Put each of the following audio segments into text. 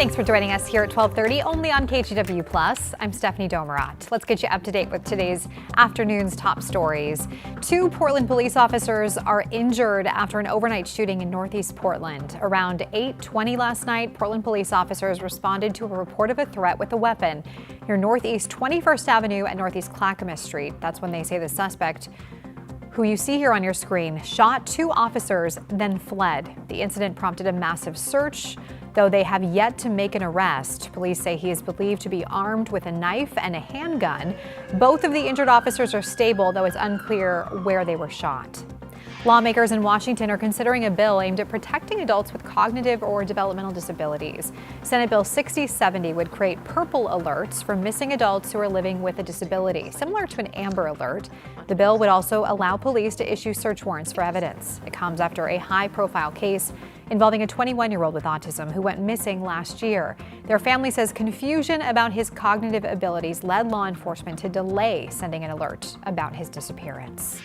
Thanks for joining us here at 12:30, only on KGW+. I'm Stephanie Domerat. Let's get you up to date with today's afternoon's top stories. 2 Portland police officers are injured after an overnight shooting in Northeast Portland. Around 8:20 last night, Portland police officers responded to a report of a threat with a weapon near Northeast 21st Avenue and Northeast Clackamas Street. That's when they say the suspect, who you see here on your screen, shot 2 officers, then fled. The incident prompted a massive search, though they have yet to make an arrest. Police say he is believed to be armed with a knife and a handgun. Both of the injured officers are stable, though it's unclear where they were shot. Lawmakers in Washington are considering a bill aimed at protecting adults with cognitive or developmental disabilities. Senate Bill 6070 would create purple alerts for missing adults who are living with a disability, similar to an Amber Alert. The bill would also allow police to issue search warrants for evidence. It comes after a high-profile case involving a 21-year-old with autism who went missing last year. Their family says confusion about his cognitive abilities led law enforcement to delay sending an alert about his disappearance.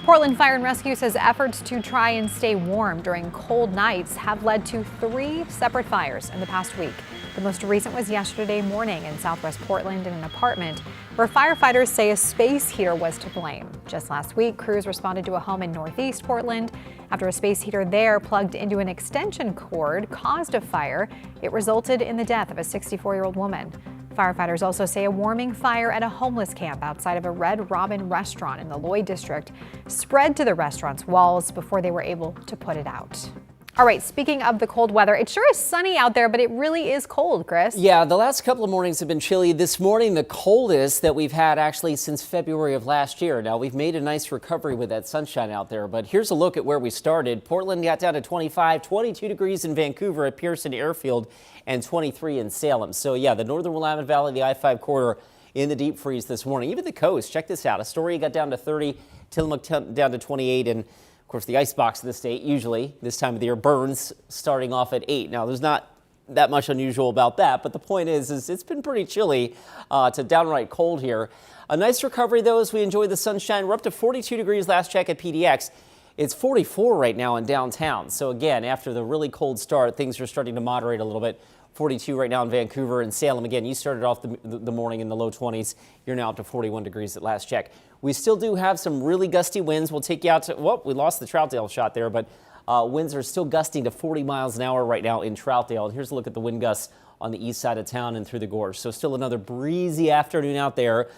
Portland Fire and Rescue says efforts to try and stay warm during cold nights have led to 3 separate fires in the past week. The most recent was yesterday morning in southwest Portland in an apartment where firefighters say a space heater was to blame. Just last week, crews responded to a home in northeast Portland after a space heater there plugged into an extension cord caused a fire. It resulted in the death of a 64-year-old woman. Firefighters also say a warming fire at a homeless camp outside of a Red Robin restaurant in the Lloyd district spread to the restaurant's walls before they were able to put it out. All right, speaking of the cold weather, it sure is sunny out there, but it really is cold, Chris. Yeah, the last couple of mornings have been chilly. This morning, the coldest that we've had actually since February of last year. Now, we've made a nice recovery with that sunshine out there, but here's a look at where we started. Portland got down to 25, 22 degrees in Vancouver at Pearson Airfield, and 23 in Salem. So, yeah, the northern Willamette Valley, the I-5 corridor in the deep freeze this morning. Even the coast, check this out. Astoria got down to 30, Tillamook down to 28, and of course, the icebox of the state usually this time of the year burns starting off at 8. Now, there's not that much unusual about that, but the point is it's been pretty chilly to downright cold here. A nice recovery, though, as we enjoy the sunshine. We're up to 42 degrees last check at PDX. It's 44 right now in downtown. So, again, after the really cold start, things are starting to moderate a little bit. 42 right now in Vancouver and Salem. Again, you started off the morning in the low 20s. You're now up to 41 degrees at last check. We still do have some really gusty winds. We'll take you out to, well, we lost the Troutdale shot there, but winds are still gusting to 40 miles an hour right now in Troutdale. And here's a look at the wind gusts on the east side of town and through the gorge. So still another breezy afternoon out there.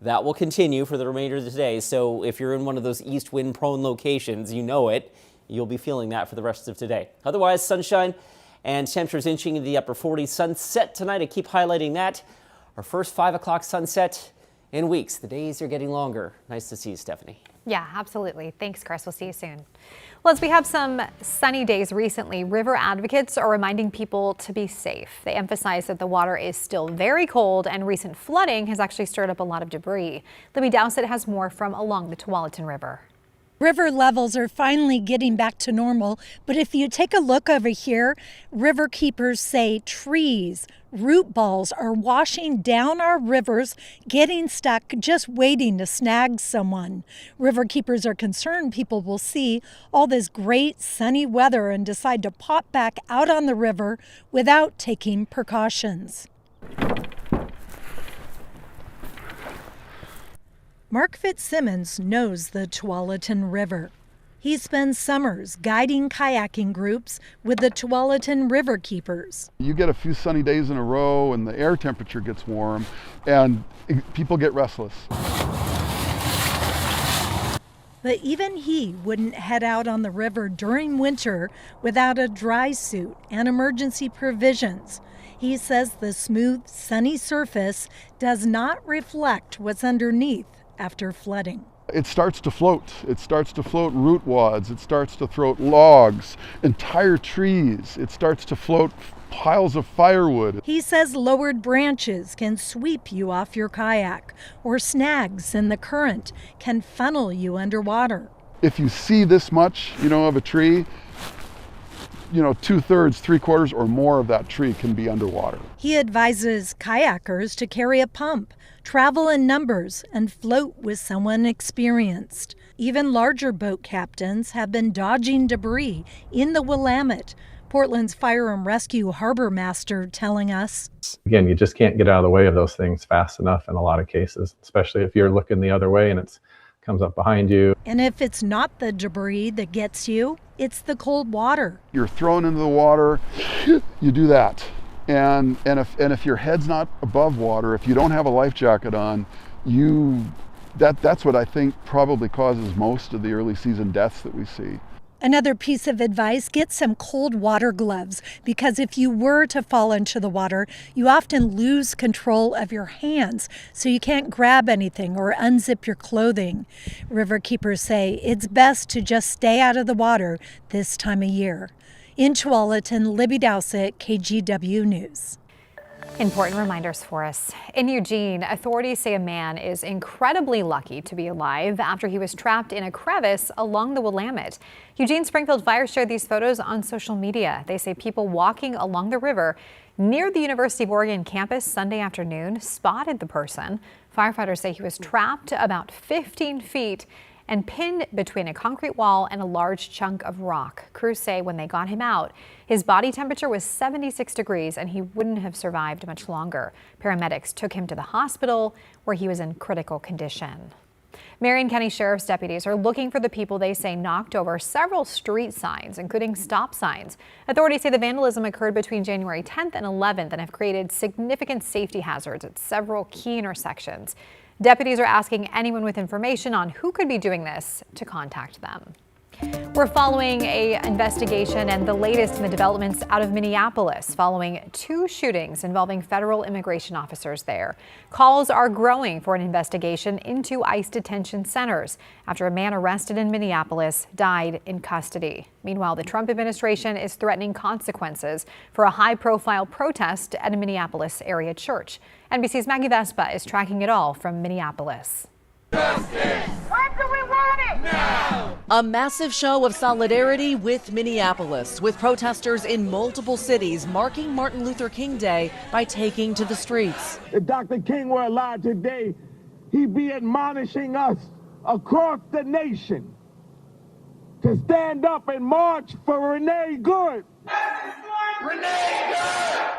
That will continue for the remainder of the day. So if you're in one of those east wind prone locations, you know it. You'll be feeling that for the rest of today. Otherwise, sunshine and temperatures inching into the upper 40s. Sunset tonight, I keep highlighting that. Our first 5 o'clock sunset in weeks. The days are getting longer. Nice to see you, Stephanie. Yeah, absolutely. Thanks, Chris. We'll see you soon. Well, as we have some sunny days recently, river advocates are reminding people to be safe. They emphasize that the water is still very cold and recent flooding has actually stirred up a lot of debris. Libby Dowsett has more from along the Tualatin River. River levels are finally getting back to normal, but if you take a look over here, river keepers say trees, root balls are washing down our rivers, getting stuck, just waiting to snag someone. River keepers are concerned people will see all this great sunny weather and decide to pop back out on the river without taking precautions. Mark Fitzsimmons knows the Tualatin River. He spends summers guiding kayaking groups with the Tualatin River Keepers. You get a few sunny days in a row and the air temperature gets warm and people get restless. But even he wouldn't head out on the river during winter without a dry suit and emergency provisions. He says the smooth, sunny surface does not reflect what's underneath after flooding. It starts to float. It starts to float root wads. It starts to float logs, entire trees. It starts to float piles of firewood. He says lowered branches can sweep you off your kayak, or snags in the current can funnel you underwater. If you see this much, of a tree, 2/3, 3/4, or more of that tree can be underwater. He advises kayakers to carry a pump, travel in numbers, and float with someone experienced. Even larger boat captains have been dodging debris in the Willamette, Portland's Fire and Rescue Harbor Master telling us. Again, you just can't get out of the way of those things fast enough in a lot of cases, especially if you're looking the other way and it comes up behind you. And if it's not the debris that gets you, it's the cold water. You're thrown into the water, you do that. And if your head's not above water, if you don't have a life jacket on, that's what I think probably causes most of the early season deaths that we see. Another piece of advice, get some cold water gloves, because if you were to fall into the water, you often lose control of your hands, so you can't grab anything or unzip your clothing. River keepers say it's best to just stay out of the water this time of year. In Tualatin, Libby Dowsett, KGW News. Important reminders for us. In Eugene, authorities say a man is incredibly lucky to be alive after he was trapped in a crevice along the Willamette. Eugene Springfield Fire shared these photos on social media. They say people walking along the river near the University of Oregon campus Sunday afternoon spotted the person. Firefighters say he was trapped about 15 feet and pinned between a concrete wall and a large chunk of rock. Crews say when they got him out, his body temperature was 76 degrees and he wouldn't have survived much longer. Paramedics took him to the hospital where he was in critical condition. Marion County Sheriff's deputies are looking for the people they say knocked over several street signs, including stop signs. Authorities say the vandalism occurred between January 10th and 11th and have created significant safety hazards at several key intersections. Deputies are asking anyone with information on who could be doing this to contact them. We're following an investigation and the latest in the developments out of Minneapolis following 2 shootings involving federal immigration officers there. Calls are growing for an investigation into ICE detention centers after a man arrested in Minneapolis died in custody. Meanwhile, the Trump administration is threatening consequences for a high-profile protest at a Minneapolis area church. NBC's Maggie Vespa is tracking it all from Minneapolis. Justice! When do we want it? Now! A massive show of solidarity with Minneapolis, with protesters in multiple cities marking Martin Luther King Day by taking to the streets. If Dr. King were alive today, he'd be admonishing us across the nation to stand up and march for Renee Good.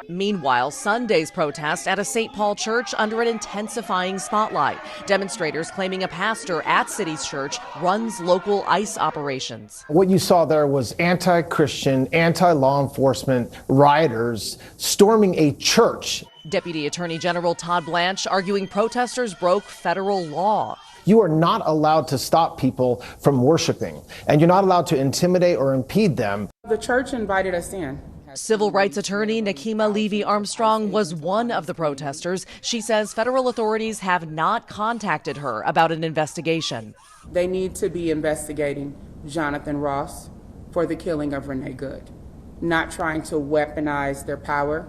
Meanwhile, Sunday's protest at a St. Paul church under an intensifying spotlight. Demonstrators claiming a pastor at City's church runs local ICE operations. What you saw there was anti-Christian, anti-law enforcement rioters storming a church. Deputy Attorney General Todd Blanche arguing protesters broke federal law. You are not allowed to stop people from worshiping, and you're not allowed to intimidate or impede them. The church invited us in. Civil rights attorney Nakima Levy-Armstrong was one of the protesters. She says federal authorities have not contacted her about an investigation. They need to be investigating Jonathan Ross for the killing of Renee Good, not trying to weaponize their power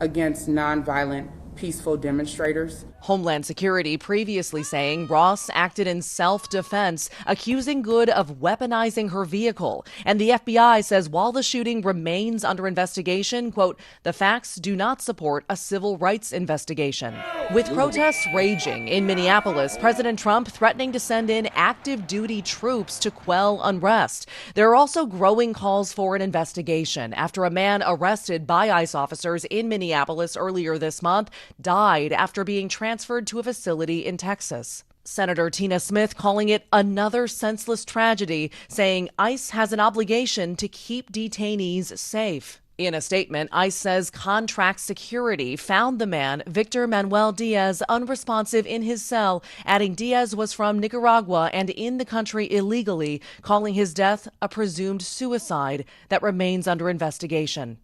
against nonviolent, peaceful demonstrators. Homeland Security previously saying Ross acted in self-defense, accusing Good of weaponizing her vehicle. And the FBI says while the shooting remains under investigation, quote, the facts do not support a civil rights investigation. With protests raging in Minneapolis, President Trump threatening to send in active duty troops to quell unrest. There are also growing calls for an investigation after a man arrested by ICE officers in Minneapolis earlier this month died after being transferred to a facility in Texas. Senator Tina Smith calling it another senseless tragedy, saying ICE has an obligation to keep detainees safe. In a statement, ICE says contract security found the man, Victor Manuel Diaz, unresponsive in his cell, adding Diaz was from Nicaragua and in the country illegally, calling his death a presumed suicide that remains under investigation.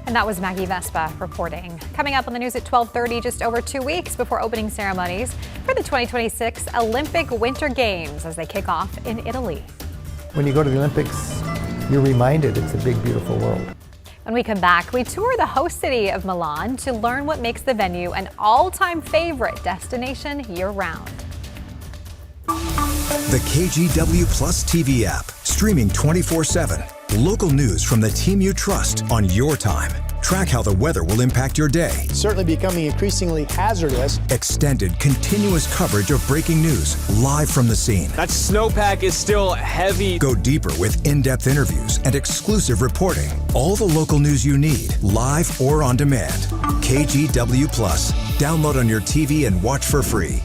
And that was Maggie Vespa reporting. Coming up on the news at 12:30, just over 2 weeks before opening ceremonies for the 2026 Olympic Winter Games as they kick off in Italy. When you go to the Olympics, you're reminded it's a big, beautiful world. When we come back, we tour the host city of Milan to learn what makes the venue an all-time favorite destination year-round. The KGW Plus TV app, streaming 24/7. Local news from the team you trust on your time. Track how the weather will impact your day. Certainly becoming increasingly hazardous. Extended, continuous coverage of breaking news live from the scene. That snowpack is still heavy. Go deeper with in-depth interviews and exclusive reporting. All the local news you need, live or on demand. KGW Plus. Download on your TV and watch for free.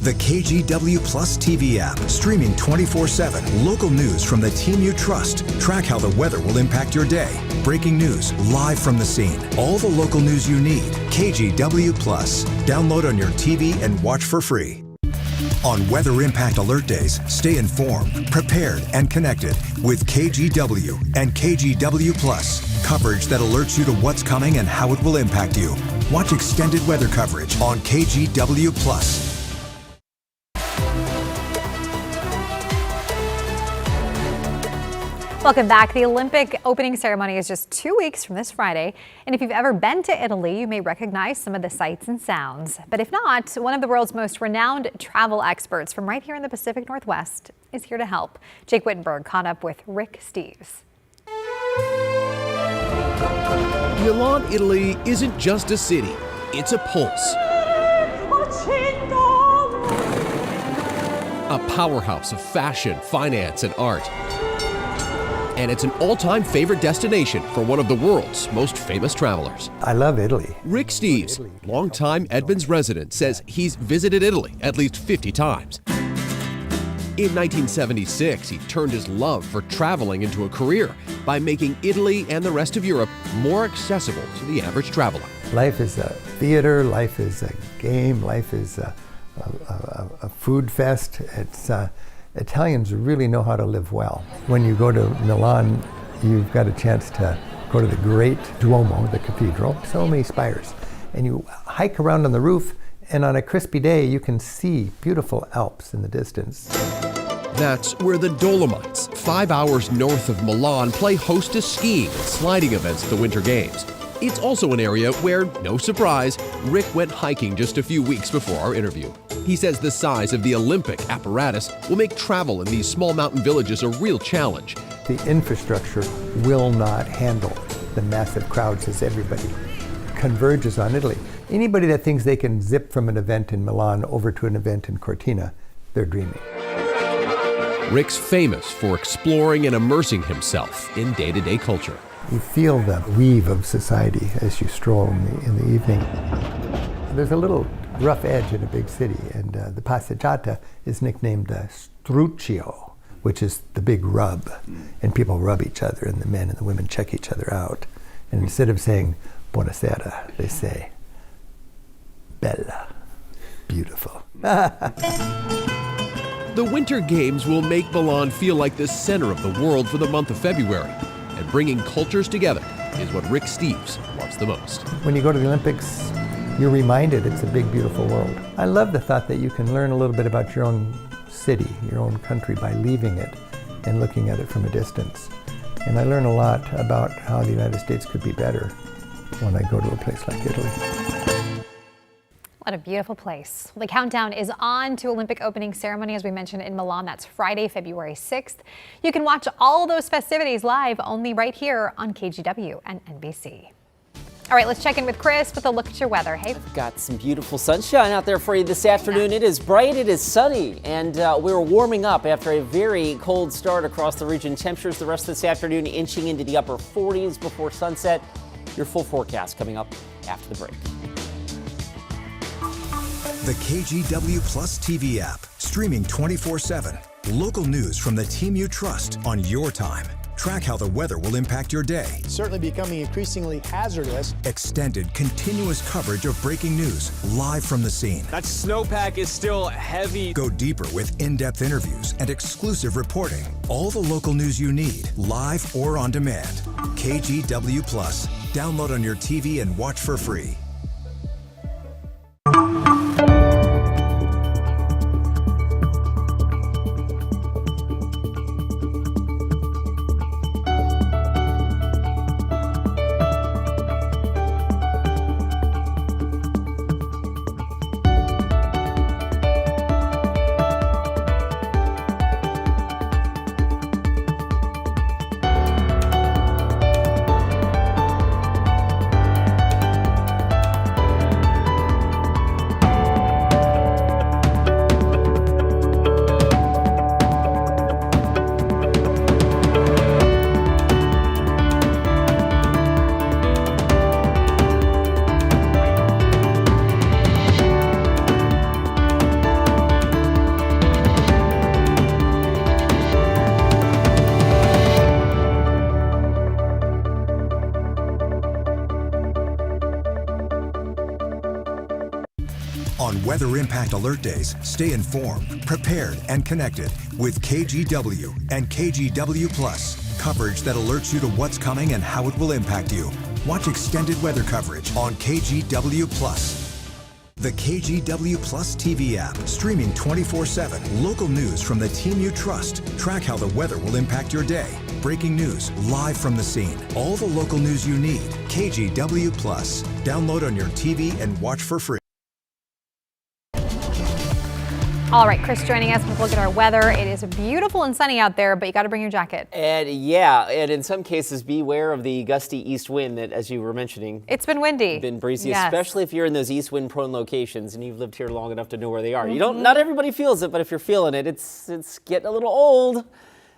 The KGW Plus TV app, streaming 24/7. Local news from the team you trust. Track how the weather will impact your day. Breaking news live from the scene. All the local news you need. KGW Plus. Download on your TV and watch for free. On Weather Impact Alert Days, stay informed, prepared, and connected with KGW and KGW Plus. Coverage that alerts you to what's coming and how it will impact you. Watch extended weather coverage on KGW Plus. Welcome back. The Olympic opening ceremony is just 2 weeks from this Friday. And if you've ever been to Italy, you may recognize some of the sights and sounds. But if not, one of the world's most renowned travel experts from right here in the Pacific Northwest is here to help. Jake Wittenberg caught up with Rick Steves. Milan, Italy isn't just a city, it's a pulse. A powerhouse of fashion, finance, and art. And it's an all-time favorite destination for one of the world's most famous travelers. I love Italy. Rick Steves, longtime Edmonds resident, says he's visited Italy at least 50 times. In 1976, he turned his love for traveling into a career by making Italy and the rest of Europe more accessible to the average traveler. Life is a theater, life is a game, life is a food fest. Italians really know how to live well. When you go to Milan, you've got a chance to go to the great Duomo, the cathedral, so many spires. And you hike around on the roof, and on a crispy day, you can see beautiful Alps in the distance. That's where the Dolomites, 5 hours north of Milan, play host to skiing and sliding events at the Winter Games. It's also an area where, no surprise, Rick went hiking just a few weeks before our interview. He says the size of the Olympic apparatus will make travel in these small mountain villages a real challenge. The infrastructure will not handle the massive crowds as everybody converges on Italy. Anybody that thinks they can zip from an event in Milan over to an event in Cortina, they're dreaming. Rick's famous for exploring and immersing himself in day-to-day culture. You feel the weave of society as you stroll in the evening. There's a little rough edge in a big city, and the passeggiata is nicknamed the Struccio, which is the big rub. And people rub each other, and the men and the women check each other out. And instead of saying buonasera, they say bella, beautiful. The Winter Games will make Milan feel like the center of the world for the month of February. And bringing cultures together is what Rick Steves wants the most. When you go to the Olympics, you're reminded it's a big, beautiful world. I love the thought that you can learn a little bit about your own city, your own country, by leaving it and looking at it from a distance. And I learn a lot about how the United States could be better when I go to a place like Italy. What a beautiful place. The countdown is on to Olympic opening ceremony, as we mentioned, in Milan. That's Friday, February 6th. You can watch all those festivities live only right here on KGW and NBC. All right, let's check in with Chris with a look at your weather. Hey, I've got some beautiful sunshine out there for you this afternoon. It is bright, it is sunny, and we're warming up after a very cold start across the region. Temperatures the rest of this afternoon inching into the upper 40s before sunset. Your full forecast coming up after the break. The KGW Plus TV app, streaming 24/7. Local news from the team you trust on your time. Track how the weather will impact your day. Certainly becoming increasingly hazardous. Extended, continuous coverage of breaking news live from the scene. That snowpack is still heavy. Go deeper with in-depth interviews and exclusive reporting. All the local news you need, live or on demand. KGW Plus. Download on your TV and watch for free. On Weather Impact Alert Days, stay informed, prepared, and connected with KGW and KGW Plus. Coverage that alerts you to what's coming and how it will impact you. Watch extended weather coverage on KGW Plus. The KGW Plus TV app, streaming 24/7. Local news from the team you trust. Track how the weather will impact your day. Breaking news live from the scene. All the local news you need. KGW Plus. Download on your TV and watch for free. all right, Chris joining us with a look at our weather. It is beautiful and sunny out there, but you got to bring your jacket. And and in some cases, beware of the gusty east wind that, as you were mentioning, it's been windy. Been breezy, yes. Especially if you're in those east wind prone locations and you've lived here long enough to know where they are. You don't. Not everybody feels it, but if you're feeling it, it's getting a little old.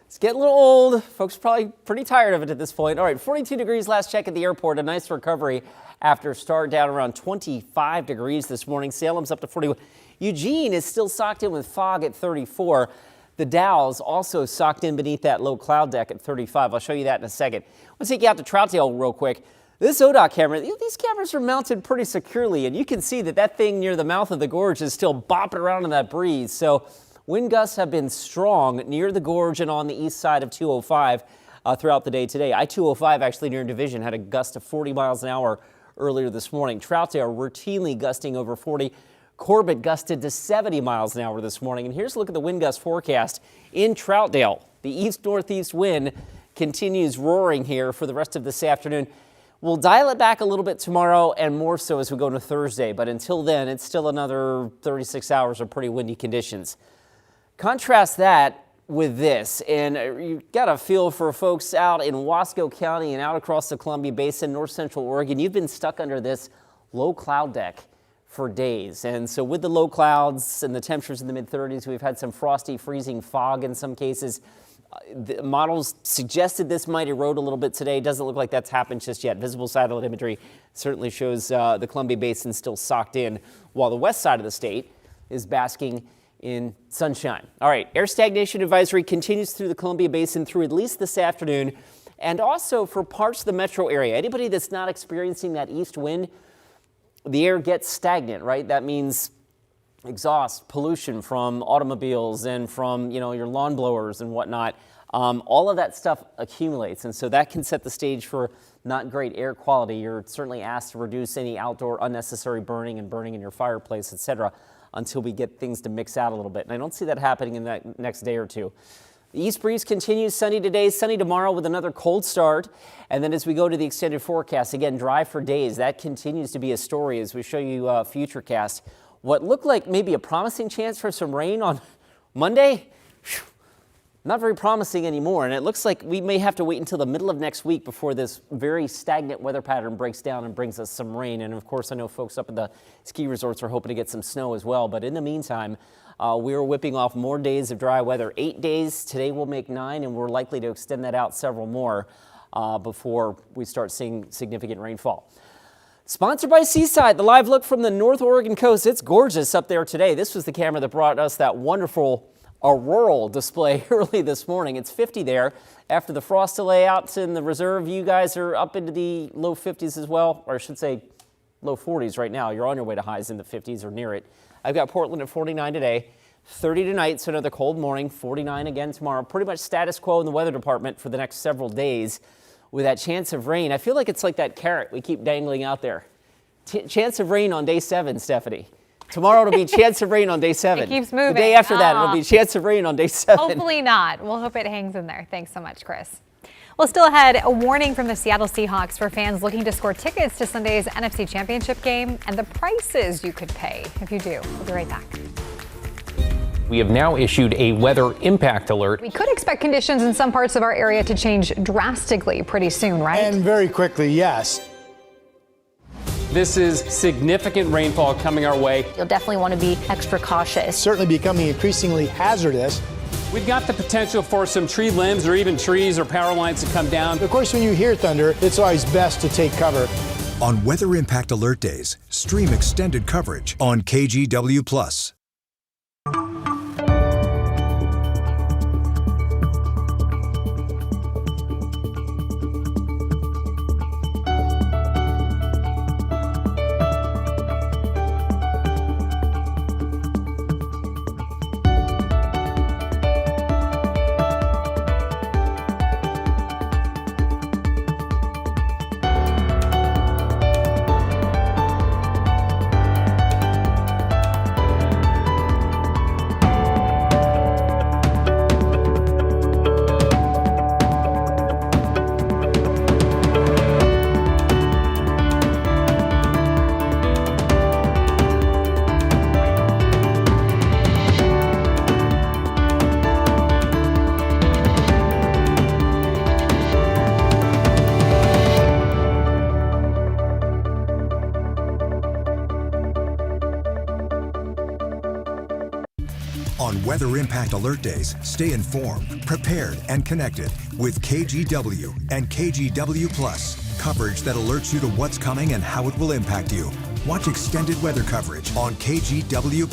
It's getting a little old. Folks are probably pretty tired of it at this point. All right, 42 degrees last check at the airport. A nice recovery after start down around 25 degrees this morning. Salem's up to 41. Eugene is still socked in with fog at 34. The Dow's also socked in beneath that low cloud deck at 35. I'll show you that in a second. Let's take you out to Troutdale real quick. This ODOT camera, these cameras are mounted pretty securely, and you can see that thing near the mouth of the gorge is still bopping around in that breeze. So wind gusts have been strong near the gorge and on the east side of 205 throughout the day today. I-205 actually near Division had a gust of 40 miles an hour earlier this morning. Troutdale routinely gusting over 40. Corbett gusted to 70 miles an hour this morning. And here's a look at the wind gust forecast in Troutdale. The east-northeast wind continues roaring here for the rest of this afternoon. We'll dial it back a little bit tomorrow and more so as we go into Thursday. But until then, it's still another 36 hours of pretty windy conditions. Contrast that with this, and you've got a feel for folks out in Wasco County and out across the Columbia Basin, north central Oregon. You've been stuck under this low cloud deck for days. And so with the low clouds and the temperatures in the mid-30s, we've had some frosty, freezing fog in some cases. The models suggested this might erode a little bit today. Doesn't look like that's happened just yet. Visible satellite imagery certainly shows the Columbia Basin still socked in, while the west side of the state is basking in sunshine. All right, air stagnation advisory continues through the Columbia Basin through at least this afternoon, and also for parts of the metro area. Anybody that's not experiencing that east wind, the air gets stagnant, right? That means exhaust, pollution from automobiles and from, your lawn blowers and whatnot. All of that stuff accumulates, and so that can set the stage for not great air quality. You're certainly asked to reduce any outdoor unnecessary burning and burning in your fireplace, etc., until we get things to mix out a little bit. And I don't see that happening in that next day or two. The east breeze continues, sunny today, sunny tomorrow with another cold start. And then as we go to the extended forecast, again, dry for days. That continues to be a story as we show you not very promising anymore, and it looks like we may have to wait until the middle of next week before this very stagnant weather pattern breaks down and brings us some rain. And of course, I know folks up at the ski resorts are hoping to get some snow as well. But in the meantime, we're whipping off more days of dry weather. 8 days. Today will make 9, and we're likely to extend that out several more before we start seeing significant rainfall. Sponsored by Seaside, the live look from the North Oregon coast. It's gorgeous up there today. This was the camera that brought us that wonderful auroral display early this morning. It's 50 there. After the frost delay out in the reserve, you guys are up into the low 50s as well, or I should say low 40s right now. You're on your way to highs in the 50s or near it. I've got Portland at 49 today, 30 tonight, so another cold morning, 49 again tomorrow. Pretty much status quo in the weather department for the next several days with that chance of rain. I feel like it's like that carrot we keep dangling out there. Chance of rain on day 7, Stephanie. Tomorrow it'll be chance of rain on day 7. It keeps moving. The day after that, it'll be chance of rain on day 7. Hopefully not. We'll hope it hangs in there. Thanks so much, Chris. Well, still ahead, a warning from the Seattle Seahawks for fans looking to score tickets to Sunday's NFC Championship game and the prices you could pay if you do. We'll be right back. We have now issued a weather impact alert. We could expect conditions in some parts of our area to change drastically pretty soon, right? And very quickly, yes. This is significant rainfall coming our way. You'll definitely want to be extra cautious. Certainly becoming increasingly hazardous. We've got the potential for some tree limbs or even trees or power lines to come down. Of course, when you hear thunder, it's always best to take cover. On Weather Impact Alert Days, stream extended coverage on KGW+. On Weather Impact Alert Days, stay informed, prepared, and connected with KGW and KGW+. Coverage that alerts you to what's coming and how it will impact you. Watch extended weather coverage on KGW+.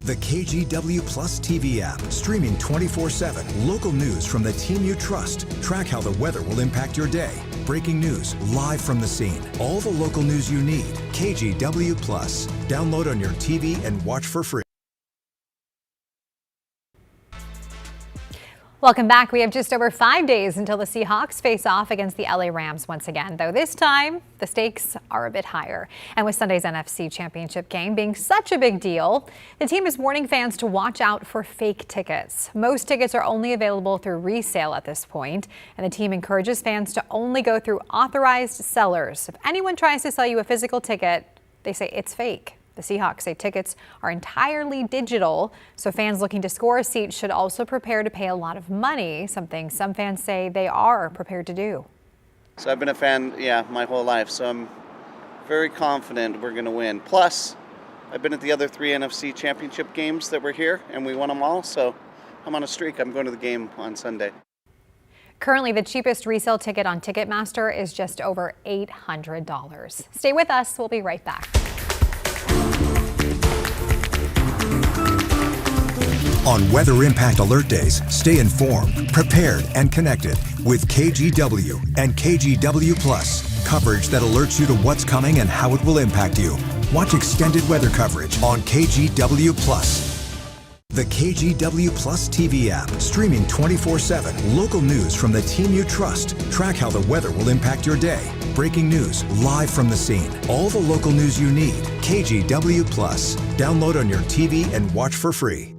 The KGW Plus TV app, streaming 24/7. Local news from the team you trust. Track how the weather will impact your day. Breaking news live from the scene. All the local news you need. KGW Plus. Download on your TV and watch for free. Welcome back. We have just over 5 days until the Seahawks face off against the LA Rams once again, though this time the stakes are a bit higher. And with Sunday's NFC Championship game being such a big deal, the team is warning fans to watch out for fake tickets. Most tickets are only available through resale at this point, and the team encourages fans to only go through authorized sellers. If anyone tries to sell you a physical ticket, they say it's fake. The Seahawks say tickets are entirely digital, so fans looking to score a seat should also prepare to pay a lot of money, something some fans say they are prepared to do. So I've been a fan, my whole life, so I'm very confident we're going to win. Plus, I've been at the other 3 NFC Championship games that were here, and we won them all, so I'm on a streak. I'm going to the game on Sunday. Currently, the cheapest resale ticket on Ticketmaster is just over $800. Stay with us. We'll be right back. On Weather Impact Alert Days, stay informed, prepared, and connected with KGW and KGW+. Coverage that alerts you to what's coming and how it will impact you. Watch extended weather coverage on KGW+. The KGW Plus TV app, streaming 24/7. Local news from the team you trust. Track how the weather will impact your day. Breaking news live from the scene. All the local news you need. KGW Plus. Download on your TV and watch for free.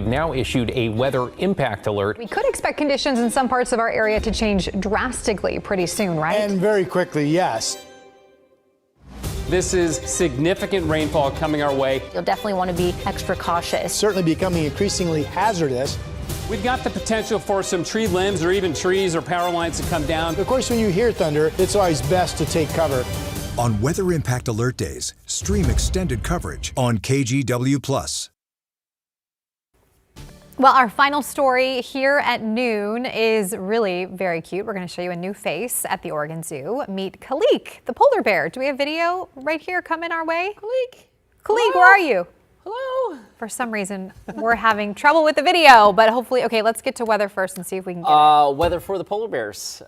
have now issued a weather impact alert. We could expect conditions in some parts of our area to change drastically pretty soon, right? And very quickly, yes. This is significant rainfall coming our way. You'll definitely want to be extra cautious. Certainly becoming increasingly hazardous. We've got the potential for some tree limbs or even trees or power lines to come down. Of course, when you hear thunder, it's always best to take cover. On Weather Impact Alert Days, stream extended coverage on KGW+. Well, our final story here at noon is really very cute. We're going to show you a new face at the Oregon Zoo. Meet Kalik, the polar bear. Do we have video right here coming our way? Kalik, where are you? Hello. For some reason, we're having trouble with the video, but hopefully, okay, let's get to weather first and see if we can get it. Weather for the polar bears.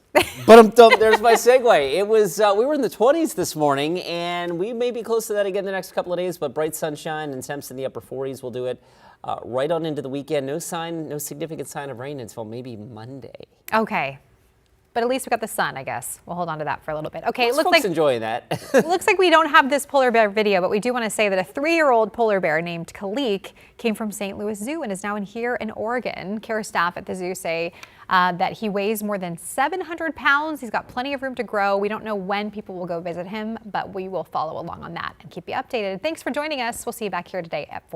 But there's my segue. It was, we were in the 20s this morning, and we may be close to that again the next couple of days, but bright sunshine and temps in the upper 40s will do it. Right on into the weekend. No significant sign of rain until maybe Monday. Okay. But at least we got the sun, I guess. We'll hold on to that for a little bit. Okay, it looks like enjoying that. It looks like we don't have this polar bear video, but we do want to say that a 3-year-old polar bear named Kalik came from St. Louis Zoo and is now here in Oregon. Care staff at the zoo say that he weighs more than 700 pounds. He's got plenty of room to grow. We don't know when people will go visit him, but we will follow along on that and keep you updated. Thanks for joining us. We'll see you back here today at 4.